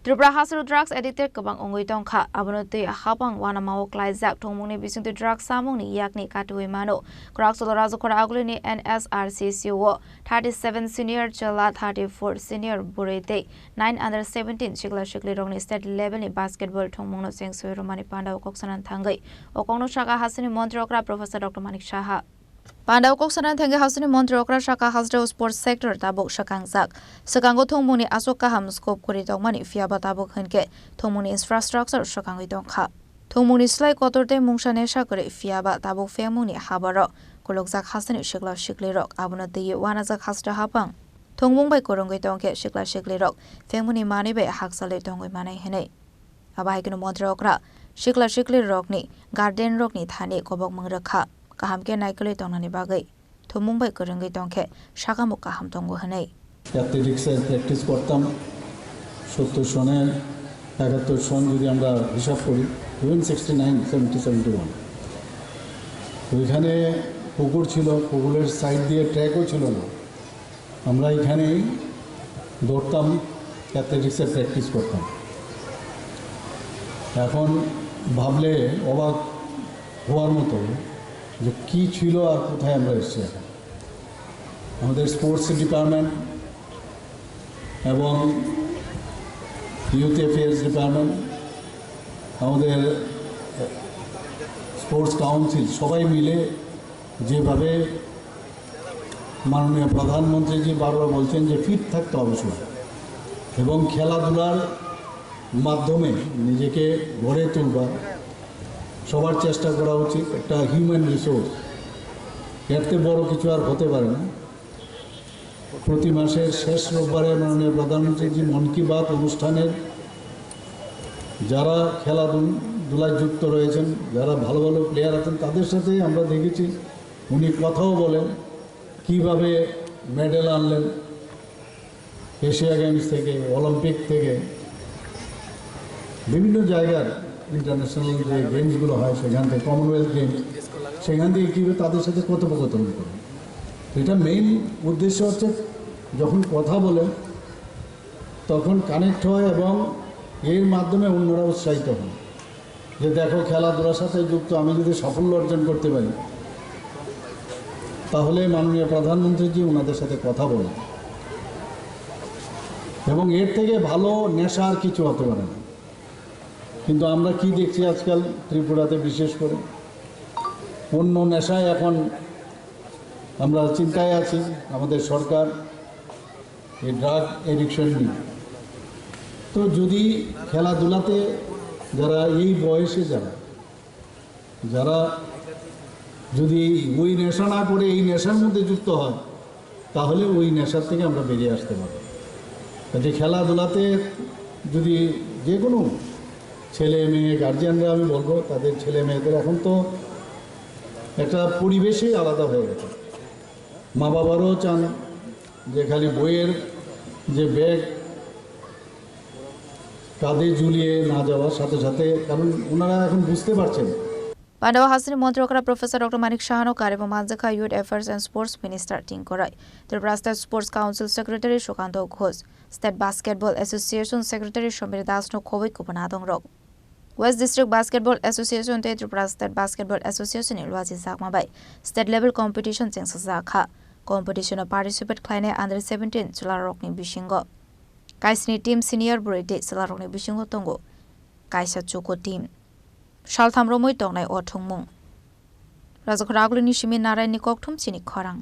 Tripura Hasteo drugs addicted Kwbang Ungwi Tongkha Abono tei Haphang Wanamao Kwlaijak Thwngmungni Bisingtwi drugs Chamung ni Yakni Katiwi Mano Kraksalo Rajakhor Agulini N.S.R.C.C wo 37 senior Chwla 34 senior Bwrwi tei 9th Under-17th Sikla Siklirokni state level ni basketball Thwngmungno Chengsawi Rwmani Pandao koksanan thangai okongno shaka hasini Mantri okra Professor Dr. Manik Saha Pandao koksanan thangai hasini Mantri okra shaka Hasteo sports sector tabuk shakangjak sakango Thwngmungni asok kaham scope kori tongmani fiaba tabuk henke Thwngmungni infrastructure shakangwi tongkha Thwngmungni slai kotorte mungsa nesha kore fiaba tabuk fengmungni habaro Kwlaijak hasini Sikla Siklirok Abono tei wanajak Hasteo Haphang Thwngmung bai korongwi tongke Sikla Siklirok fengmungni mani bai Kraksalo tongwi manai henei abahaikino Mantri okra Sikla Siklirokni garden rokni thani Kwbang rakha kahamke naikole tongnani bagai Thwngmung bai korongwi tongke shakamuk kaham tongo henei অ্যাথলেটিক্সের practice করতাম 70 সনের 71 সন যদি আমরা হিসাব করি even 69 70 71 ওইখানে পুকুর ছিল পুকুরের সাইড দিয়ে ট্র্যাকও ছিল না আমরা এখানেই দৌড়তাম অ্যাথলেটিক্সের প্র্যাকটিস করতাম এখন ভাবলে অবাক হওয়ার মতো যে কী ছিল আর কোথায় আমরা এসেছি এখন আমাদের স্পোর্টস ডিপার্টমেন্ট এবং ইউথ অ্যাফেয়ার্স ডিপার্টমেন্ট আমাদের স্পোর্টস কাউন্সিল সবাই মিলে যেভাবে মাননীয় প্রধানমন্ত্রীজি বারবার বলছেন যে ফিট থাকতে হবে সবাই এবং খেলাধুলার মাধ্যমে নিজেকে গড়ে তুলবার সবার চেষ্টা করা উচিত একটা হিউম্যান রিসোর্স এর থেকে বড় কিছু আর হতে পারে না প্রতি মাসের শেষ রোববারে মাননীয় প্রধানমন্ত্রীজি মন কি বাত অনুষ্ঠানের যারা খেলাধুলায় যুক্ত রয়েছেন যারা ভালো ভালো প্লেয়ার আছেন তাদের সাথে আমরা দেখেছি উনি কথাও বলেন কিভাবে মেডেল আনলেন এশিয়া গেমস থেকে অলিম্পিক থেকে বিভিন্ন জায়গার ইন্টারন্যাশনাল যে গেমসগুলো হয় সেখান থেকে কমনওয়েলথ গেমস সেখান থেকে কীভাবে তাদের সাথে কথোপকথন করেন এটা মেইন উদ্দেশ্য হচ্ছে যখন কথা বলে তখন কানেক্ট হয় এবং এর মাধ্যমে অন্যরা উৎসাহিত হন যে দেখো খেলাধুলার সাথে যুক্ত আমি যদি সাফল্য অর্জন করতে পারি তাহলে মাননীয় প্রধানমন্ত্রীজি ওনাদের সাথে কথা বলেন এবং এর থেকে ভালো নেশা আর কিছু হতে পারে না কিন্তু আমরা কি দেখছি আজকাল ত্রিপুরাতে বিশেষ করে অন্য নেশায় এখন আমরা চিন্তায় আছি আমাদের সরকার এই ড্রাগ এডিকশন নিয়ে তো যদি খেলাধুলাতে যারা এই বয়সে যারা যদি ওই নেশা না করে এই নেশার মধ্যে যুক্ত হয় তাহলে ওই নেশার থেকে আমরা বেরিয়ে আসতে পারব যে খেলাধুলাতে যদি যে কোনো ছেলে মেয়ে গার্জিয়ানরা আমি বলবো তাদের ছেলে মেয়েদের এখন তো একটা পরিবেশই আলাদা হয়ে গেছে মা বাবারও চান যে খালি বইয়ের যে ব্যাগ কাঁধে ঝুলিয়ে না যাওয়ার সাথে সাথে কারণ ওনারা এখন বুঝতে পারছেন Pandao hasini Mantri okra Professor Dr. Manik Saha karebo manjaka Youth Affairs and Sports Minister Tingkorai Tripura State Sports Council Secretary Sukanto Ghosh State Basketball Association Secretary Shomir Das no Covid kupanadong rok West District Basketball Association te Tripura State Basketball Association ilwaji zakma bai state level competition chengsakha competition participate khlaine Under-17th Siklarokni bisingo kaisni team senior Bwrwi tei Siklarokni bisingo tongo kaisa choko team Shalthamromoi tongnai o Thwngmung Rajakhor Agulini Simin Narai ni kokthum Chini Khorang